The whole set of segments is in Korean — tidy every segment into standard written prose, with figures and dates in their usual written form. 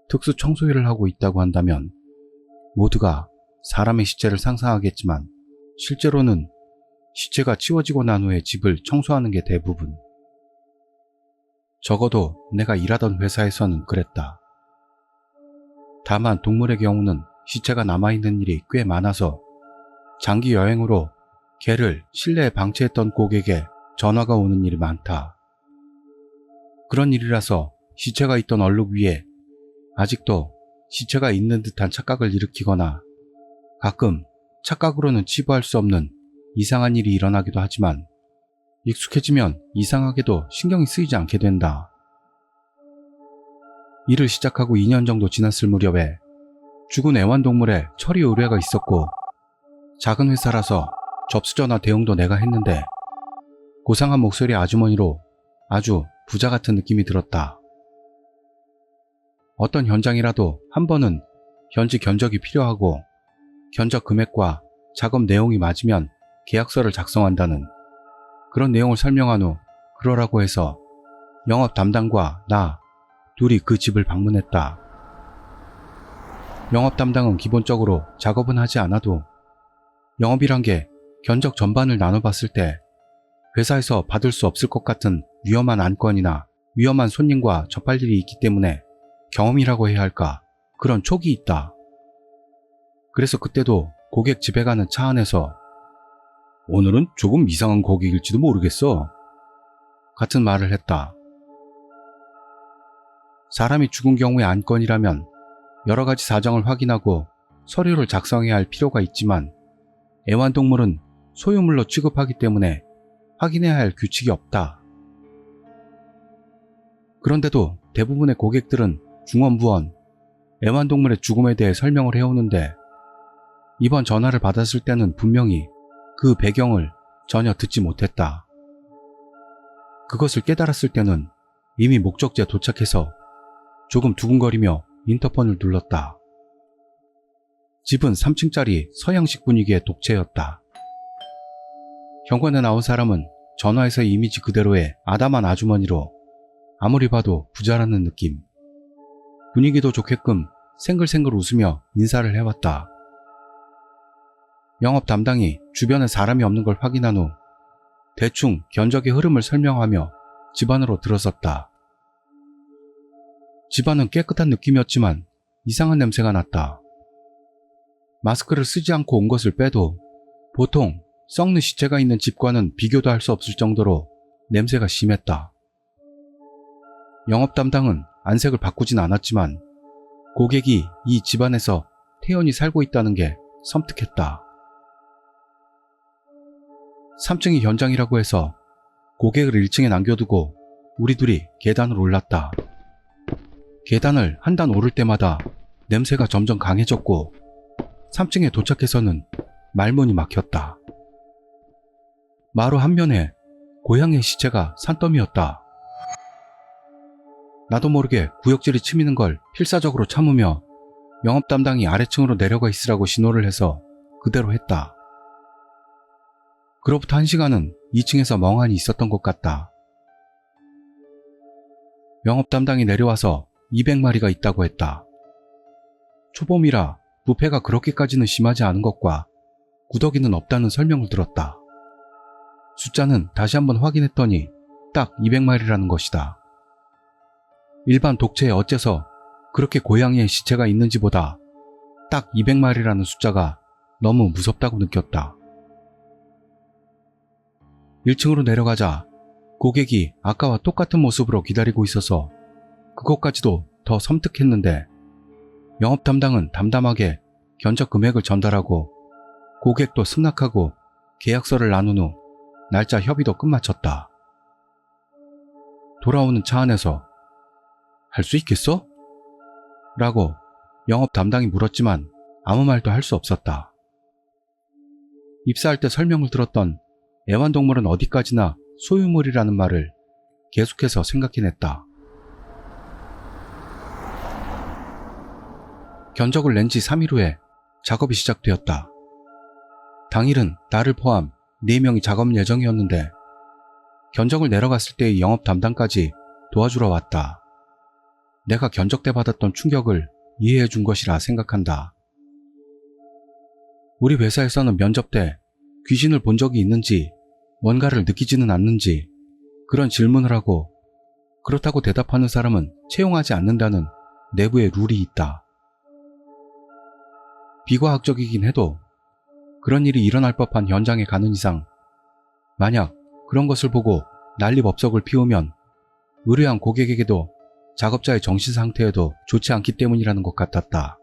특수 청소일을 하고 있다고 한다면 모두가 사람의 시체를 상상하겠지만 실제로는 시체가 치워지고 난 후에 집을 청소하는 게 대부분. 적어도 내가 일하던 회사에서는 그랬다. 다만 동물의 경우는 시체가 남아있는 일이 꽤 많아서 장기 여행으로 개를 실내에 방치했던 고객에 전화가 오는 일이 많다. 그런 일이라서 시체가 있던 얼룩 위에 아직도 시체가 있는 듯한 착각을 일으키거나 가끔 착각으로는 치부할 수 없는 이상한 일이 일어나기도 하지만 익숙해지면 이상하게도 신경이 쓰이지 않게 된다. 일을 시작하고 2년 정도 지났을 무렵에 죽은 애완동물의 처리 의뢰가 있었고 작은 회사라서 접수전화 대응도 내가 했는데 고상한 목소리의 아주머니로 아주 부자 같은 느낌이 들었다. 어떤 현장이라도 한 번은 현지 견적이 필요하고 견적 금액과 작업 내용이 맞으면 계약서를 작성한다는 그런 내용을 설명한 후 그러라고 해서 영업 담당과 나 둘이 그 집을 방문했다. 영업 담당은 기본적으로 작업은 하지 않아도 영업이란 게 견적 전반을 나눠봤을 때 회사에서 받을 수 없을 것 같은 위험한 안건이나 위험한 손님과 접할 일이 있기 때문에 경험이라고 해야 할까 그런 촉이 있다. 그래서 그때도 고객 집에 가는 차 안에서 오늘은 조금 이상한 고객일지도 모르겠어 같은 말을 했다. 사람이 죽은 경우의 안건이라면 여러 가지 사정을 확인하고 서류를 작성해야 할 필요가 있지만 애완동물은 소유물로 취급하기 때문에 확인해야 할 규칙이 없다. 그런데도 대부분의 고객들은 중언부언 애완동물의 죽음에 대해 설명을 해오는데 이번 전화를 받았을 때는 분명히 그 배경을 전혀 듣지 못했다. 그것을 깨달았을 때는 이미 목적지에 도착해서 조금 두근거리며 인터폰을 눌렀다. 집은 3층짜리 서양식 분위기의 독채였다. 현관에 나온 사람은 전화에서의 이미지 그대로의 아담한 아주머니로 아무리 봐도 부자라는 느낌. 분위기도 좋게끔 생글생글 웃으며 인사를 해왔다. 영업 담당이 주변에 사람이 없는 걸 확인한 후 대충 견적의 흐름을 설명하며 집 안으로 들어섰다. 집안은 깨끗한 느낌이었지만 이상한 냄새가 났다. 마스크를 쓰지 않고 온 것을 빼도 보통 썩는 시체가 있는 집과는 비교도 할 수 없을 정도로 냄새가 심했다. 영업 담당은 안색을 바꾸진 않았지만 고객이 이 집안에서 태연히 살고 있다는 게 섬뜩했다. 3층이 현장이라고 해서 고객을 1층에 남겨두고 우리 둘이 계단을 올랐다. 계단을 한 단 오를 때마다 냄새가 점점 강해졌고 3층에 도착해서는 말문이 막혔다. 마루 한면에 고양이의 시체가 산더미였다. 나도 모르게 구역질이 치미는 걸 필사적으로 참으며 영업 담당이 아래층으로 내려가 있으라고 신호를 해서 그대로 했다. 그로부터 1시간은 2층에서 멍하니 있었던 것 같다. 영업 담당이 내려와서 200마리가 있다고 했다. 초봄이라 부패가 그렇게까지는 심하지 않은 것과 구더기는 없다는 설명을 들었다. 숫자는 다시 한번 확인했더니 딱 200마리라는 것이다. 일반 독채에 어째서 그렇게 고양이의 시체가 있는지보다 딱 200마리라는 숫자가 너무 무섭다고 느꼈다. 1층으로 내려가자 고객이 아까와 똑같은 모습으로 기다리고 있어서 그것까지도 더 섬뜩했는데 영업 담당은 담담하게 견적 금액을 전달하고 고객도 승낙하고 계약서를 나눈 후 날짜 협의도 끝마쳤다. 돌아오는 차 안에서 할 수 있겠어? 라고 영업 담당이 물었지만 아무 말도 할 수 없었다. 입사할 때 설명을 들었던 애완동물은 어디까지나 소유물이라는 말을 계속해서 생각해냈다. 견적을 낸 지 3일 후에 작업이 시작되었다. 당일은 나를 포함 4명이 작업 예정이었는데 견적을 내려갔을 때의 영업 담당까지 도와주러 왔다. 내가 견적 때 받았던 충격을 이해해 준 것이라 생각한다. 우리 회사에서는 면접 때 귀신을 본 적이 있는지 뭔가를 느끼지는 않는지 그런 질문을 하고 그렇다고 대답하는 사람은 채용하지 않는다는 내부의 룰이 있다. 비과학적이긴 해도 그런 일이 일어날 법한 현장에 가는 이상 만약 그런 것을 보고 난리법석을 피우면 의뢰한 고객에게도 작업자의 정신 상태에도 좋지 않기 때문이라는 것 같았다.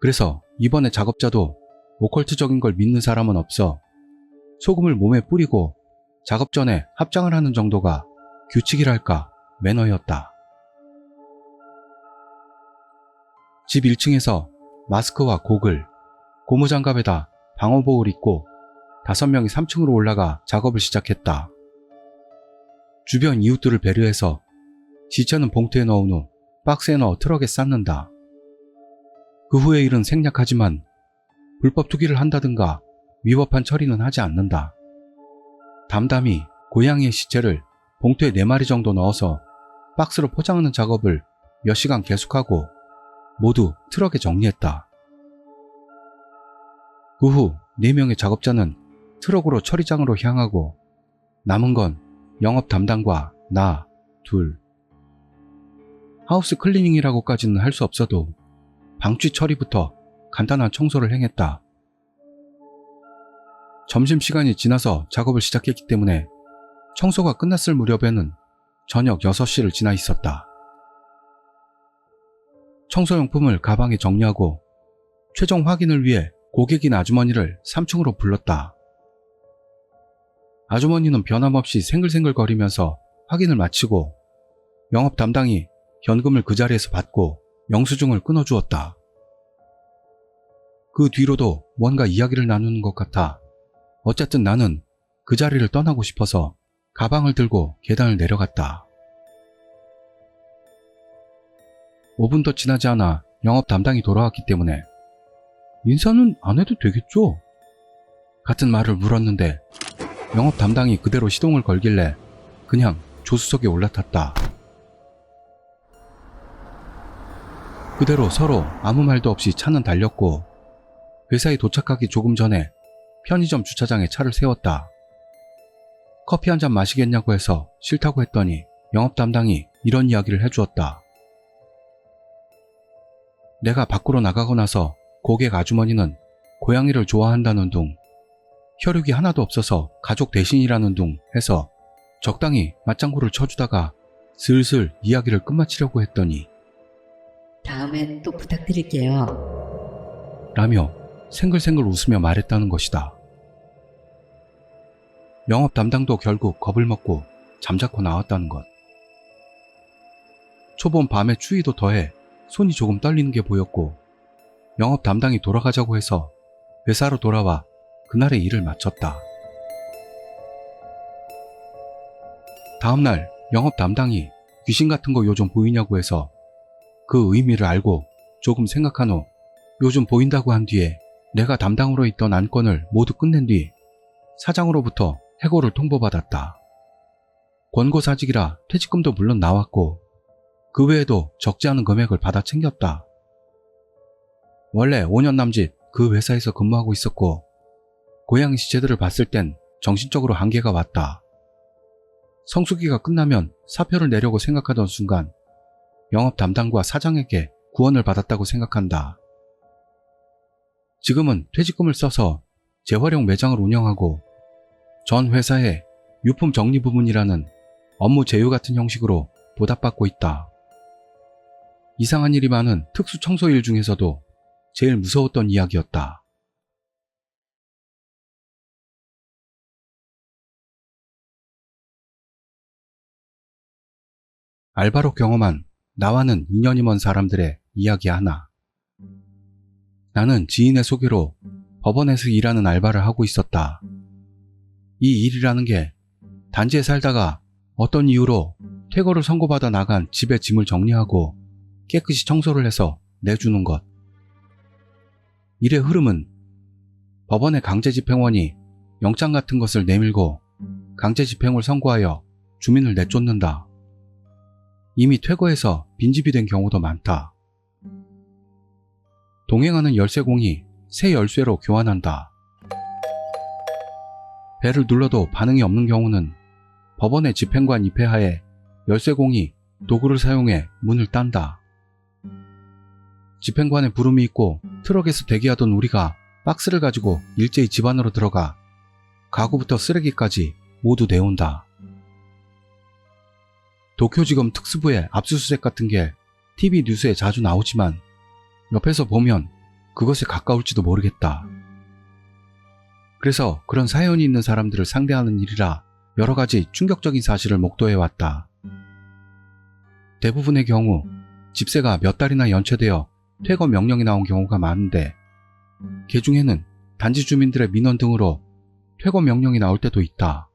그래서 이번에 작업자도 오컬트적인 걸 믿는 사람은 없어 소금을 몸에 뿌리고 작업 전에 합장을 하는 정도가 규칙이랄까 매너였다. 집 1층에서 마스크와 고글, 고무장갑에다 방호복을 입고 5명이 3층으로 올라가 작업을 시작했다. 주변 이웃들을 배려해서 시체는 봉투에 넣은 후 박스에 넣어 트럭에 쌓는다. 그 후의 일은 생략하지만 불법 투기를 한다든가 위법한 처리는 하지 않는다. 담담히 고양이의 시체를 봉투에 4마리 정도 넣어서 박스로 포장하는 작업을 몇 시간 계속하고 모두 트럭에 정리했다. 그 후 4명의 작업자는 트럭으로 처리장으로 향하고 남은 건 영업 담당과 나 둘. 하우스 클리닝이라고까지는 할 수 없어도 방취 처리부터 간단한 청소를 행했다. 점심시간이 지나서 작업을 시작했기 때문에 청소가 끝났을 무렵에는 저녁 6시를 지나 있었다. 청소용품을 가방에 정리하고 최종 확인을 위해 고객인 아주머니를 3층으로 불렀다. 아주머니는 변함없이 생글생글거리면서 확인을 마치고 영업 담당이 현금을 그 자리에서 받고 영수증을 끊어주었다. 그 뒤로도 뭔가 이야기를 나누는 것 같아 어쨌든 나는 그 자리를 떠나고 싶어서 가방을 들고 계단을 내려갔다. 5분도 지나지 않아 영업 담당이 돌아왔기 때문에 인사는 안 해도 되겠죠? 같은 말을 물었는데 영업 담당이 그대로 시동을 걸길래 그냥 조수석에 올라탔다. 그대로 서로 아무 말도 없이 차는 달렸고 회사에 도착하기 조금 전에 편의점 주차장에 차를 세웠다. 커피 한 잔 마시겠냐고 해서 싫다고 했더니 영업 담당이 이런 이야기를 해주었다. 내가 밖으로 나가고 나서 고객 아주머니는 고양이를 좋아한다는 둥, 혈육이 하나도 없어서 가족 대신이라는 둥 해서 적당히 맞장구를 쳐주다가 슬슬 이야기를 끝마치려고 했더니 다음에 또 부탁드릴게요. 라며 생글생글 웃으며 말했다는 것이다. 영업 담당도 결국 겁을 먹고 잠자코 나왔다는 것. 초본 밤의 추위도 더해 손이 조금 떨리는 게 보였고 영업 담당이 돌아가자고 해서 회사로 돌아와 그날의 일을 마쳤다. 다음날 영업 담당이 귀신 같은 거 요즘 보이냐고 해서 그 의미를 알고 조금 생각한 후 요즘 보인다고 한 뒤에 내가 담당으로 있던 안건을 모두 끝낸 뒤 사장으로부터 해고를 통보받았다. 권고사직이라 퇴직금도 물론 나왔고 그 외에도 적지 않은 금액을 받아 챙겼다. 원래 5년 남짓 그 회사에서 근무하고 있었고 고양이 시체들을 봤을 땐 정신적으로 한계가 왔다. 성수기가 끝나면 사표를 내려고 생각하던 순간 영업 담당과 사장에게 구원을 받았다고 생각한다. 지금은 퇴직금을 써서 재활용 매장을 운영하고 전 회사의 유품 정리 부문이라는 업무 제휴 같은 형식으로 보답받고 있다. 이상한 일이 많은 특수 청소일 중에서도 제일 무서웠던 이야기였다. 알바로 경험한 나와는 인연이 먼 사람들의 이야기 하나. 나는 지인의 소개로 법원에서 일하는 알바를 하고 있었다. 이 일이라는 게 단지에 살다가 어떤 이유로 퇴거를 선고받아 나간 집의 짐을 정리하고 깨끗이 청소를 해서 내주는 것. 일의 흐름은 법원의 강제집행원이 영장 같은 것을 내밀고 강제집행을 선고하여 주민을 내쫓는다. 이미 퇴거해서 빈집이 된 경우도 많다. 동행하는 열쇠공이 새 열쇠로 교환한다. 벨을 눌러도 반응이 없는 경우는 법원의 집행관 입회하에 열쇠공이 도구를 사용해 문을 딴다. 집행관의 부름이 있고 트럭에서 대기하던 우리가 박스를 가지고 일제히 집 안으로 들어가 가구부터 쓰레기까지 모두 내온다. 도쿄지검 특수부의 압수수색 같은 게 TV 뉴스에 자주 나오지만 옆에서 보면 그것에 가까울지도 모르겠다. 그래서 그런 사연이 있는 사람들을 상대하는 일이라 여러 가지 충격적인 사실을 목도해왔다. 대부분의 경우 집세가 몇 달이나 연체되어 퇴거 명령이 나온 경우가 많은데 그 중에는 단지 주민들의 민원 등으로 퇴거 명령이 나올 때도 있다.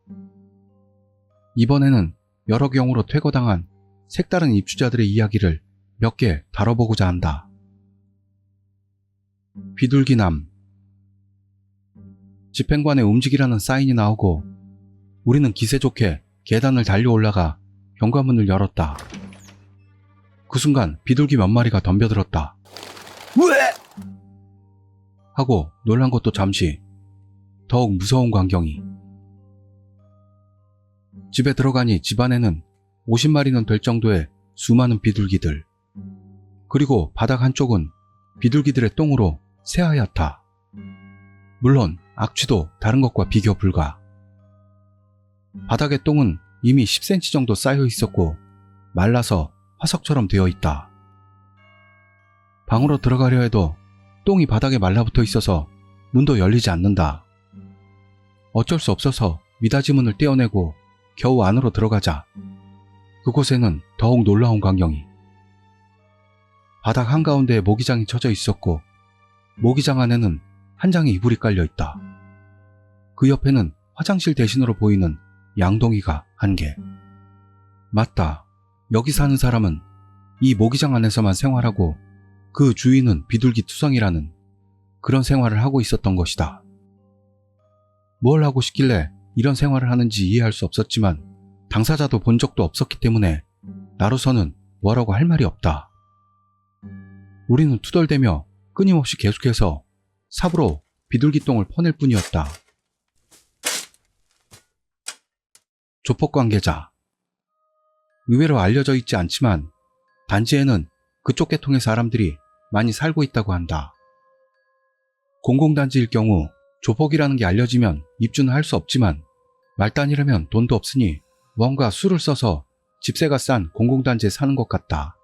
이번에는 여러 경우로 퇴거당한 색다른 입주자들의 이야기를 몇 개 다뤄보고자 한다. 비둘기남. 집행관의 움직이라는 사인이 나오고 우리는 기세 좋게 계단을 달려 올라가 현관문을 열었다. 그 순간 비둘기 몇 마리가 덤벼들었다. 왜? 하고 놀란 것도 잠시 더욱 무서운 광경이. 집에 들어가니 집안에는 50마리는 될 정도의 수많은 비둘기들. 그리고 바닥 한쪽은 비둘기들의 똥으로 새하얗다. 물론 악취도 다른 것과 비교 불가. 바닥의 똥은 이미 10cm 정도 쌓여 있었고 말라서 화석처럼 되어 있다. 방으로 들어가려 해도 똥이 바닥에 말라붙어 있어서 문도 열리지 않는다. 어쩔 수 없어서 미닫이 문을 떼어내고 겨우 안으로 들어가자 그곳에는 더욱 놀라운 광경이. 바닥 한가운데에 모기장이 쳐져 있었고 모기장 안에는 한 장의 이불이 깔려 있다. 그 옆에는 화장실 대신으로 보이는 양동이가 한 개. 맞다. 여기 사는 사람은 이 모기장 안에서만 생활하고 그 주인은 비둘기 투성이라는 그런 생활을 하고 있었던 것이다. 뭘 하고 싶길래 이런 생활을 하는지 이해할 수 없었지만 당사자도 본 적도 없었기 때문에 나로서는 뭐라고 할 말이 없다. 우리는 투덜대며 끊임없이 계속해서 삽으로 비둘기 똥을 퍼낼 뿐이었다. 조폭 관계자. 의외로 알려져 있지 않지만 단지에는 그쪽 계통의 사람들이 많이 살고 있다고 한다. 공공단지일 경우 조폭이라는 게 알려지면 입주는 할 수 없지만 말단이라면 돈도 없으니 뭔가 수를 써서 집세가 싼 공공단지에 사는 것 같다.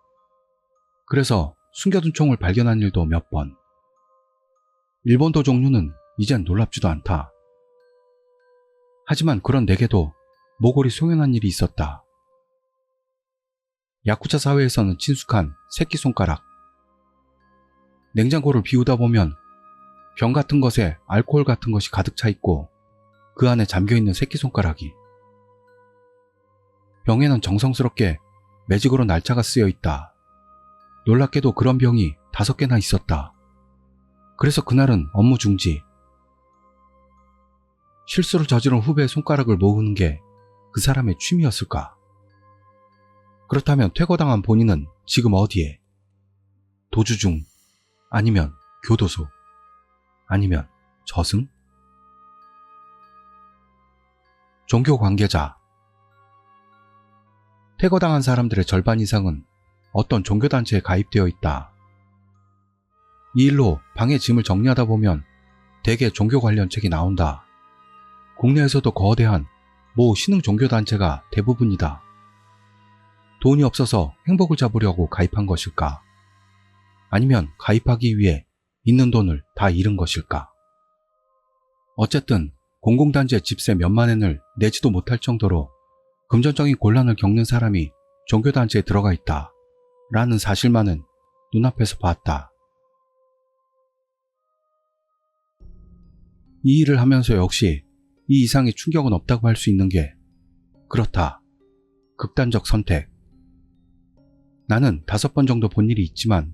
그래서 숨겨둔 총을 발견한 일도 몇 번. 일본도 종류는 이젠 놀랍지도 않다. 하지만 그런 내게도 모골이 송연한 일이 있었다. 야쿠자 사회에서는 친숙한 새끼손가락. 냉장고를 비우다 보면 병 같은 것에 알코올 같은 것이 가득 차 있고 그 안에 잠겨있는 새끼손가락이. 병에는 정성스럽게 매직으로 날짜가 쓰여 있다. 놀랍게도 그런 병이 5개나 있었다. 그래서 그날은 업무 중지. 실수를 저지른 후배의 손가락을 모으는 게 그 사람의 취미였을까? 그렇다면 퇴거당한 본인은 지금 어디에? 도주 중? 아니면 교도소? 아니면 저승? 종교 관계자. 퇴거당한 사람들의 절반 이상은 어떤 종교단체에 가입되어 있다. 이 일로 방의 짐을 정리하다 보면 대개 종교 관련 책이 나온다. 국내에서도 거대한 모 신흥 종교단체가 대부분이다. 돈이 없어서 행복을 잡으려고 가입한 것일까? 아니면 가입하기 위해 있는 돈을 다 잃은 것일까? 어쨌든 공공단지의 집세 몇만 엔을 내지도 못할 정도로 금전적인 곤란을 겪는 사람이 종교단체에 들어가 있다. 라는 사실만은 눈앞에서 봤다. 이 일을 하면서 역시 이 이상의 충격은 없다고 할 수 있는 게 그렇다. 극단적 선택. 나는 5번 정도 본 일이 있지만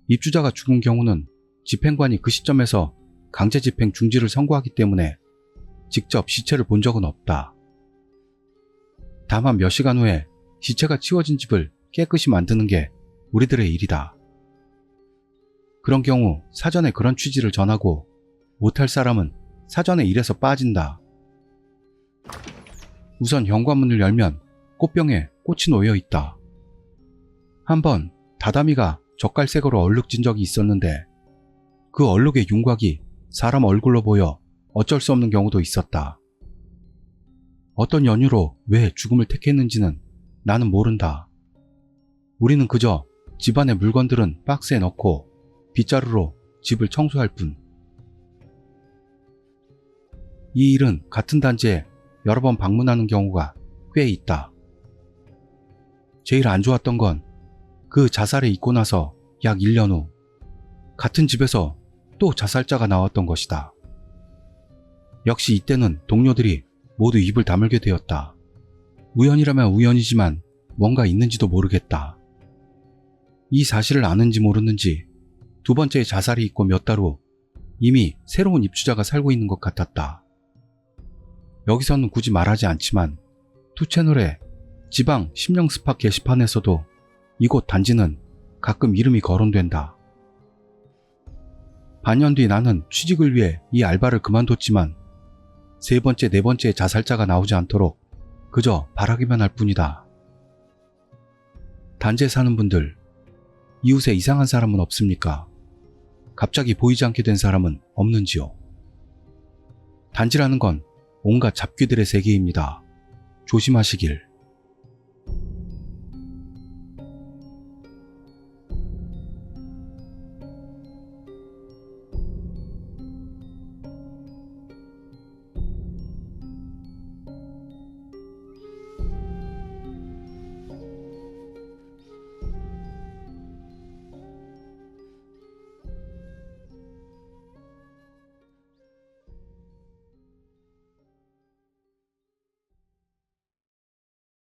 입주자가 죽은 경우는 집행관이 그 시점에서 강제 집행 중지를 선고하기 때문에 직접 시체를 본 적은 없다. 다만 몇 시간 후에 시체가 치워진 집을 깨끗이 만드는 게 우리들의 일이다. 그런 경우 사전에 그런 취지를 전하고 못할 사람은 사전에 일에서 빠진다. 우선 현관문을 열면 꽃병에 꽃이 놓여 있다. 한번 다다미가 젓갈색으로 얼룩진 적이 있었는데 그 얼룩의 윤곽이 사람 얼굴로 보여 어쩔 수 없는 경우도 있었다. 어떤 연유로 왜 죽음을 택했는지는 나는 모른다. 우리는 그저 집안의 물건들은 박스에 넣고 빗자루로 집을 청소할 뿐. 이 일은 같은 단지에 여러 번 방문하는 경우가 꽤 있다. 제일 안 좋았던 건 그 자살에 있고 나서 약 1년 후 같은 집에서 또 자살자가 나왔던 것이다. 역시 이때는 동료들이 모두 입을 다물게 되었다. 우연이라면 우연이지만 뭔가 있는지도 모르겠다. 이 사실을 아는지 모르는지 두 번째의 자살이 있고 몇 달 후 이미 새로운 입주자가 살고 있는 것 같았다. 여기서는 굳이 말하지 않지만 투채널의 지방 심령 스파 게시판에서도 이곳 단지는 가끔 이름이 거론된다. 반년 뒤 나는 취직을 위해 이 알바를 그만뒀지만 세 번째, 네 번째 자살자가 나오지 않도록 그저 바라기만 할 뿐이다. 단지에 사는 분들, 이웃에 이상한 사람은 없습니까? 갑자기 보이지 않게 된 사람은 없는지요? 단지라는 건 온갖 잡귀들의 세계입니다. 조심하시길.